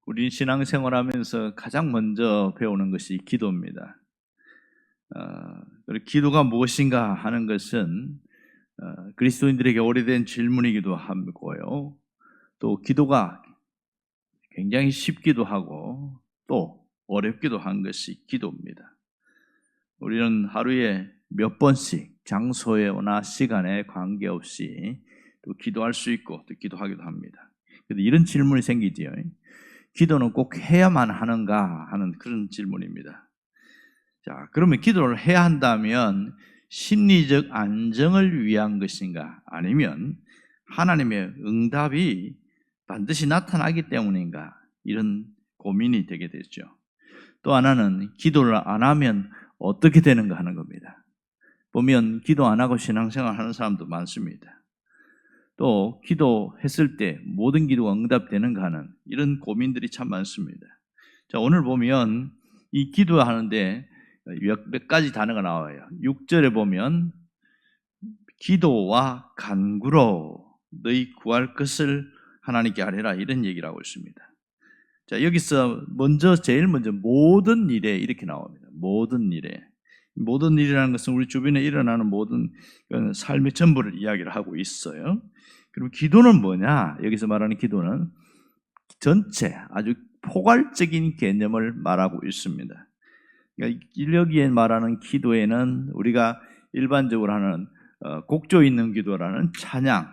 우리 신앙생활하면서 가장 먼저 배우는 것이 기도입니다. 그리고 기도가 무엇인가 하는 것은 그리스도인들에게 오래된 질문이기도 하고요. 또 기도가 굉장히 쉽기도 하고 또 어렵기도 한 것이 기도입니다. 우리는 하루에 몇 번씩 장소에나 시간에 관계없이 또 기도할 수 있고 또 기도하기도 합니다. 그런데 이런 질문이 생기지요. 기도는 꼭 해야만 하는가 하는 그런 질문입니다. 자, 그러면 기도를 해야 한다면 심리적 안정을 위한 것인가? 아니면 하나님의 응답이 반드시 나타나기 때문인가? 이런 고민이 되게 되죠. 또 하나는 기도를 안 하면 어떻게 되는가 하는 겁니다. 보면 기도 안 하고 신앙생활 하는 사람도 많습니다. 또 기도했을 때 모든 기도가 응답되는가 하는 이런 고민들이 참 많습니다. 자, 오늘 보면 이 기도하는데 몇 가지 단어가 나와요. 6절에 보면 기도와 간구로 너희 구할 것을 하나님께 아뢰라 이런 얘기를 하고 있습니다. 자, 여기서 제일 먼저 모든 일에 이렇게 나옵니다. 모든 일에. 모든 일이라는 것은 우리 주변에 일어나는 모든 삶의 전부를 이야기를 하고 있어요. 그리고 기도는 뭐냐? 여기서 말하는 기도는 전체 아주 포괄적인 개념을 말하고 있습니다. 그러니까 여기에 말하는 기도에는 우리가 일반적으로 하는 곡조 있는 기도라는 찬양,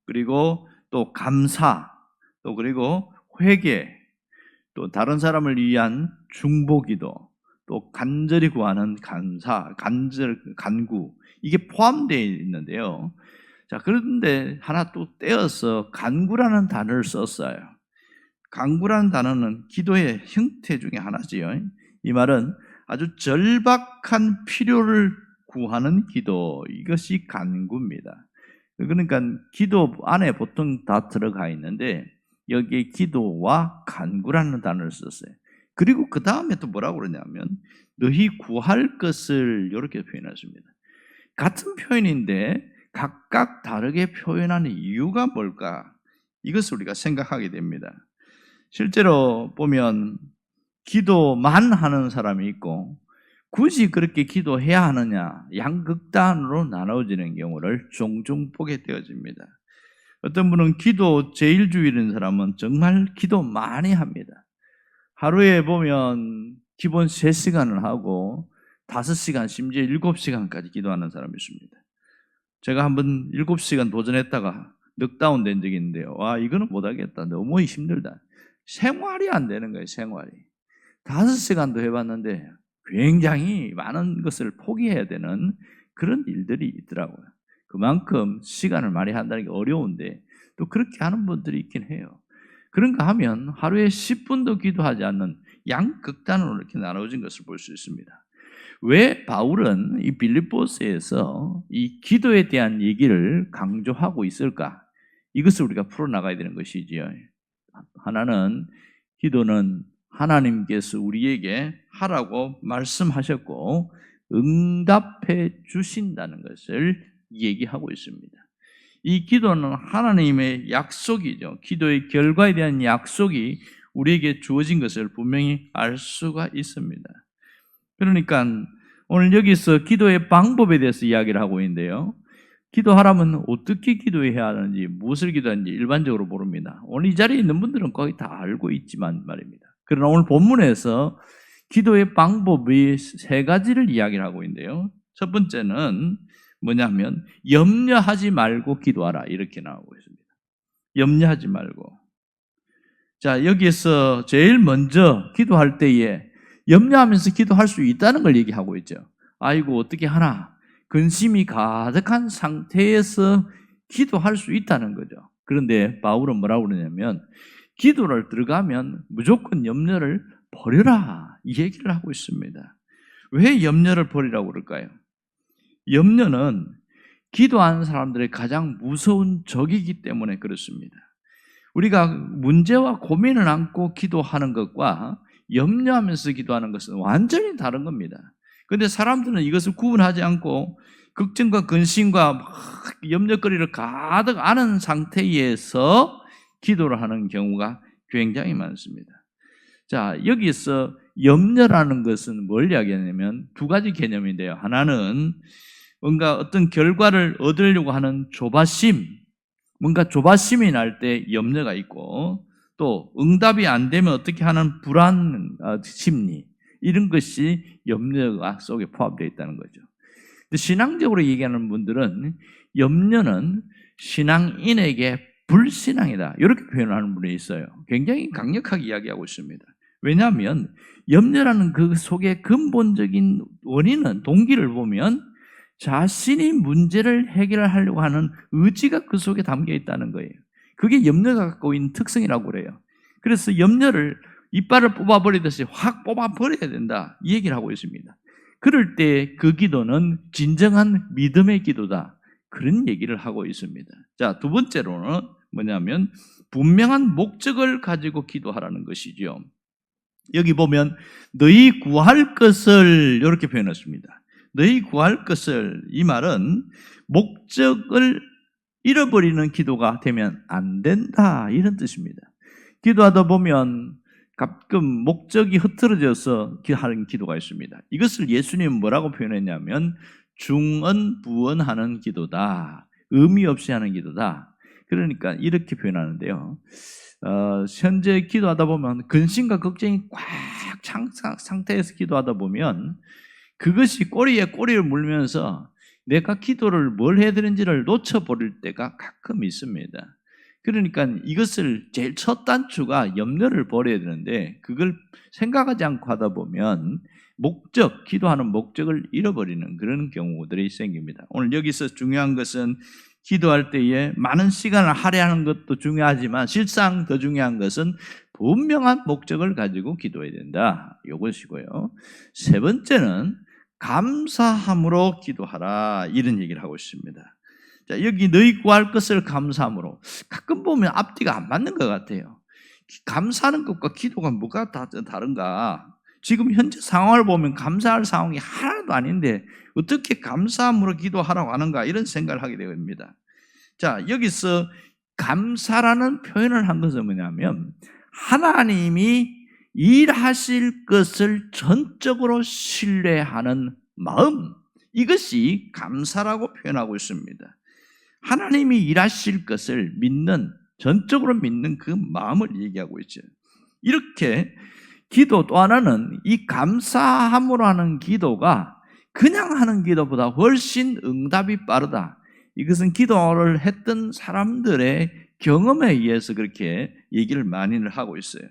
그리고 또 감사, 또 그리고 회개, 또 다른 사람을 위한 중보기도, 또 간절히 구하는 간구, 이게 포함되어 있는데요. 자, 그런데 하나 또 떼어서 간구라는 단어를 썼어요. 간구라는 단어는 기도의 형태 중에 하나지요. 이 말은 아주 절박한 필요를 구하는 기도, 이것이 간구입니다. 그러니까 기도 안에 보통 다 들어가 있는데 여기에 기도와 간구라는 단어를 썼어요. 그리고 그 다음에 또 뭐라고 그러냐면 너희 구할 것을 이렇게 표현했습니다. 같은 표현인데 각각 다르게 표현하는 이유가 뭘까? 이것을 우리가 생각하게 됩니다. 실제로 보면 기도만 하는 사람이 있고 굳이 그렇게 기도해야 하느냐 양극단으로 나눠지는 경우를 종종 보게 되어집니다. 어떤 분은 기도 제일 주일인 사람은 정말 기도 많이 합니다. 하루에 보면 기본 3시간을 하고 5시간 심지어 7시간까지 기도하는 사람이 있습니다. 제가 한번 7시간 도전했다가 넉다운 된 적이 있는데요. 와, 이거는 못하겠다. 너무 힘들다. 생활이 안 되는 거예요. 생활이. 5시간도 해봤는데 굉장히 많은 것을 포기해야 되는 그런 일들이 있더라고요. 그만큼 시간을 많이 한다는 게 어려운데 또 그렇게 하는 분들이 있긴 해요. 그런가 하면 하루에 10분도 기도하지 않는 양극단으로 이렇게 나눠진 것을 볼 수 있습니다. 왜 바울은 이 빌립보서에서 이 기도에 대한 얘기를 강조하고 있을까? 이것을 우리가 풀어나가야 되는 것이지요. 하나는 기도는 하나님께서 우리에게 하라고 말씀하셨고 응답해 주신다는 것을 얘기하고 있습니다. 이 기도는 하나님의 약속이죠. 기도의 결과에 대한 약속이 우리에게 주어진 것을 분명히 알 수가 있습니다. 그러니까 오늘 여기서 기도의 방법에 대해서 이야기를 하고 있는데요. 기도하라면 어떻게 기도해야 하는지, 무엇을 기도하는지 일반적으로 모릅니다. 오늘 이 자리에 있는 분들은 거의 다 알고 있지만 말입니다. 그러나 오늘 본문에서 기도의 방법이 3가지를 이야기를 하고 있는데요. 첫 번째는 뭐냐면 염려하지 말고 기도하라 이렇게 나오고 있습니다. 염려하지 말고. 자, 여기에서 제일 먼저 기도할 때에 염려하면서 기도할 수 있다는 걸 얘기하고 있죠. 아이고 어떻게 하나 근심이 가득한 상태에서 기도할 수 있다는 거죠. 그런데 바울은 뭐라고 그러냐면 기도를 들어가면 무조건 염려를 버려라 이 얘기를 하고 있습니다. 왜 염려를 버리라고 그럴까요? 염려는 기도하는 사람들의 가장 무서운 적이기 때문에 그렇습니다. 우리가 문제와 고민을 안고 기도하는 것과 염려하면서 기도하는 것은 완전히 다른 겁니다. 그런데 사람들은 이것을 구분하지 않고 걱정과 근심과 막 염려거리를 가득 안은 상태에서 기도를 하는 경우가 굉장히 많습니다. 자, 여기서 염려라는 것은 뭘 이야기하냐면 두 가지 개념인데요. 하나는 뭔가 어떤 결과를 얻으려고 하는 조바심, 뭔가 조바심이 날 때 염려가 있고, 또 응답이 안 되면 어떻게 하는 불안 심리, 이런 것이 염려가 속에 포함되어 있다는 거죠. 신앙적으로 얘기하는 분들은 염려는 신앙인에게 불신앙이다, 이렇게 표현하는 분이 있어요. 굉장히 강력하게 이야기하고 있습니다. 왜냐하면 염려라는 그 속에 근본적인 원인은, 동기를 보면 자신이 문제를 해결하려고 하는 의지가 그 속에 담겨 있다는 거예요. 그게 염려가 갖고 있는 특성이라고 그래요. 그래서 염려를 이빨을 뽑아버리듯이 확 뽑아버려야 된다, 이 얘기를 하고 있습니다. 그럴 때 그 기도는 진정한 믿음의 기도다, 그런 얘기를 하고 있습니다. 자, 두 번째로는 뭐냐면 분명한 목적을 가지고 기도하라는 것이죠. 여기 보면 너희 구할 것을 이렇게 표현했습니다. 너희 구할 것을, 이 말은 목적을 잃어버리는 기도가 되면 안 된다, 이런 뜻입니다. 기도하다 보면 가끔 목적이 흐트러져서 하는 기도가 있습니다. 이것을 예수님은 뭐라고 표현했냐면 중언부언하는 기도다, 의미 없이 하는 기도다. 그러니까 이렇게 표현하는데요. 현재 기도하다 보면 근심과 걱정이 꽉 찬 상태에서 기도하다 보면 그것이 꼬리에 꼬리를 물면서 내가 기도를 뭘 해야 되는지를 놓쳐버릴 때가 가끔 있습니다. 그러니까 이것을 제일 첫 단추가 염려를 버려야 되는데, 그걸 생각하지 않고 하다 보면 목적, 기도하는 목적을 잃어버리는 그런 경우들이 생깁니다. 오늘 여기서 중요한 것은 기도할 때에 많은 시간을 할애하는 것도 중요하지만 실상 더 중요한 것은 분명한 목적을 가지고 기도해야 된다, 이것이고요. 세 번째는 감사함으로 기도하라, 이런 얘기를 하고 있습니다. 자, 여기 너희 구할 것을 감사함으로, 가끔 보면 앞뒤가 안 맞는 것 같아요. 감사하는 것과 기도가 뭐가 다른가? 지금 현재 상황을 보면 감사할 상황이 하나도 아닌데 어떻게 감사함으로 기도하라고 하는가, 이런 생각을 하게 됩니다. 자, 여기서 감사라는 표현을 한 것은 뭐냐면 하나님이 일하실 것을 전적으로 신뢰하는 마음, 이것이 감사라고 표현하고 있습니다. 하나님이 일하실 것을 믿는, 전적으로 믿는 그 마음을 얘기하고 있죠. 이렇게 기도 또 하나는 이 감사함으로 하는 기도가 그냥 하는 기도보다 훨씬 응답이 빠르다. 이것은 기도를 했던 사람들의 경험에 의해서 그렇게 얘기를 많이들 하고 있어요.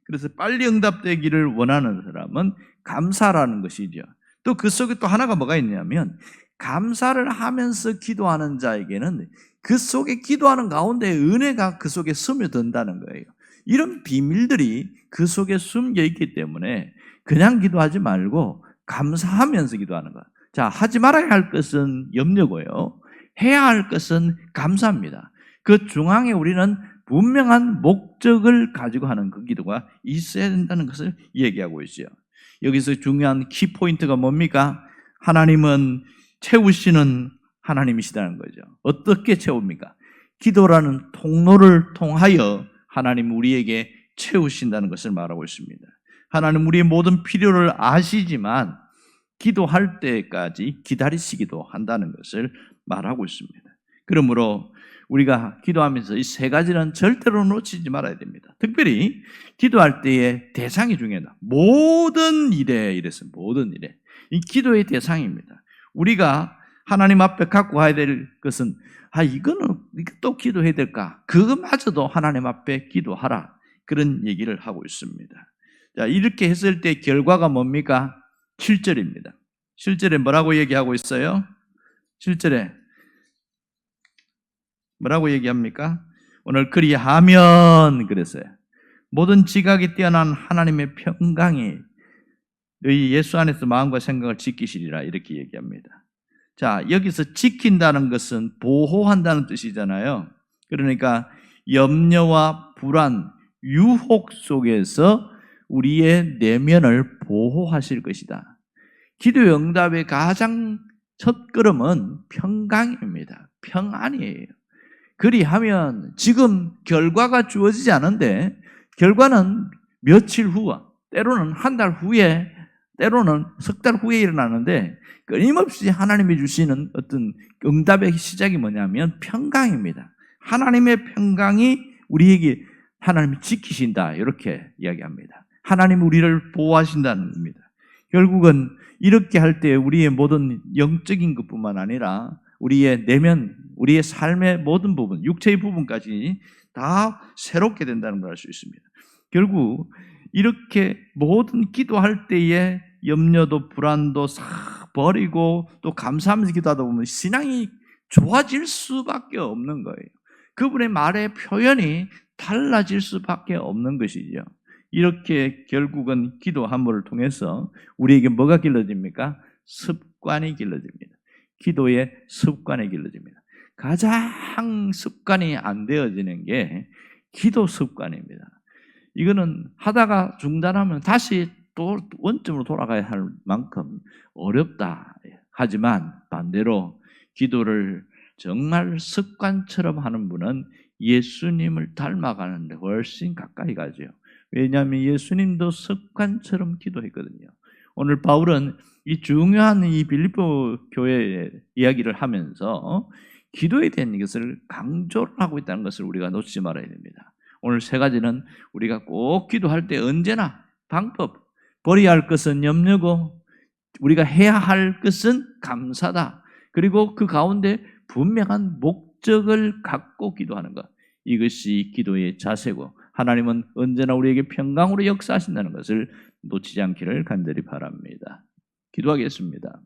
그래서 빨리 응답되기를 원하는 사람은 감사라는 것이죠. 또 그 속에 또 하나가 뭐가 있냐면 감사를 하면서 기도하는 자에게는 그 속에 기도하는 가운데 은혜가 그 속에 스며든다는 거예요. 이런 비밀들이 그 속에 숨겨 있기 때문에 그냥 기도하지 말고 감사하면서 기도하는 것. 자, 하지 말아야 할 것은 염려고요, 해야 할 것은 감사입니다. 그 중앙에 우리는 분명한 목적을 가지고 하는 그 기도가 있어야 된다는 것을 얘기하고 있죠. 여기서 중요한 키포인트가 뭡니까? 하나님은 채우시는 하나님이시다는 거죠. 어떻게 채웁니까? 기도라는 통로를 통하여 하나님 우리에게 채우신다는 것을 말하고 있습니다. 하나님 우리의 모든 필요를 아시지만 기도할 때까지 기다리시기도 한다는 것을 말하고 있습니다. 그러므로 우리가 기도하면서 이 세 가지는 절대로 놓치지 말아야 됩니다. 특별히 기도할 때의 대상이 중요하다. 모든 일에, 이랬어요. 모든 일에. 이 기도의 대상입니다. 우리가 하나님 앞에 갖고 가야 될 것은 이거는 또 기도해야 될까? 그것마저도 하나님 앞에 기도하라, 그런 얘기를 하고 있습니다. 자, 이렇게 했을 때 결과가 뭡니까? 7절입니다. 7절에 뭐라고 얘기하고 있어요? 7절에 뭐라고 얘기합니까? 오늘 그리하면 그랬어요. 모든 지각이 뛰어난 하나님의 평강이 너희 예수 안에서 마음과 생각을 지키시리라, 이렇게 얘기합니다. 자, 여기서 지킨다는 것은 보호한다는 뜻이잖아요. 그러니까 염려와 불안, 유혹 속에서 우리의 내면을 보호하실 것이다. 기도의 응답의 가장 첫 걸음은 평강입니다. 평안이에요. 그리하면 지금 결과가 주어지지 않은데 결과는 며칠 후와 때로는 한 달 후에, 때로는 석 달 후에 일어나는데 끊임없이 하나님이 주시는 어떤 응답의 시작이 뭐냐면 평강입니다. 하나님의 평강이 우리에게 하나님이 지키신다, 이렇게 이야기합니다. 하나님이 우리를 보호하신다는 겁니다. 결국은 이렇게 할 때 우리의 모든 영적인 것뿐만 아니라 우리의 내면, 우리의 삶의 모든 부분, 육체의 부분까지 다 새롭게 된다는 걸 알 수 있습니다. 결국 이렇게 모든 기도할 때에 염려도 불안도 싹 버리고 또 감사하면서 기도하다 보면 신앙이 좋아질 수밖에 없는 거예요. 그분의 말의 표현이 달라질 수밖에 없는 것이죠. 이렇게 결국은 기도함을 통해서 우리에게 뭐가 길러집니까? 습관이 길러집니다. 기도의 습관이 길러집니다. 가장 습관이 안 되어지는 게 기도 습관입니다. 이거는 하다가 중단하면 다시 또 원점으로 돌아가야 할 만큼 어렵다. 하지만 반대로 기도를 정말 습관처럼 하는 분은 예수님을 닮아가는데 훨씬 가까이 가죠. 왜냐하면 예수님도 습관처럼 기도했거든요. 오늘 바울은 이 중요한 이 빌립보 교회의 이야기를 하면서 기도에 대한 것을 강조를 하고 있다는 것을 우리가 놓치지 말아야 됩니다. 오늘 세 가지는 우리가 꼭 기도할 때 언제나 방법, 버려야 할 것은 염려고 우리가 해야 할 것은 감사다. 그리고 그 가운데 분명한 목적을 갖고 기도하는 것, 이것이 기도의 자세고 하나님은 언제나 우리에게 평강으로 역사하신다는 것을 놓치지 않기를 간절히 바랍니다. 기도하겠습니다.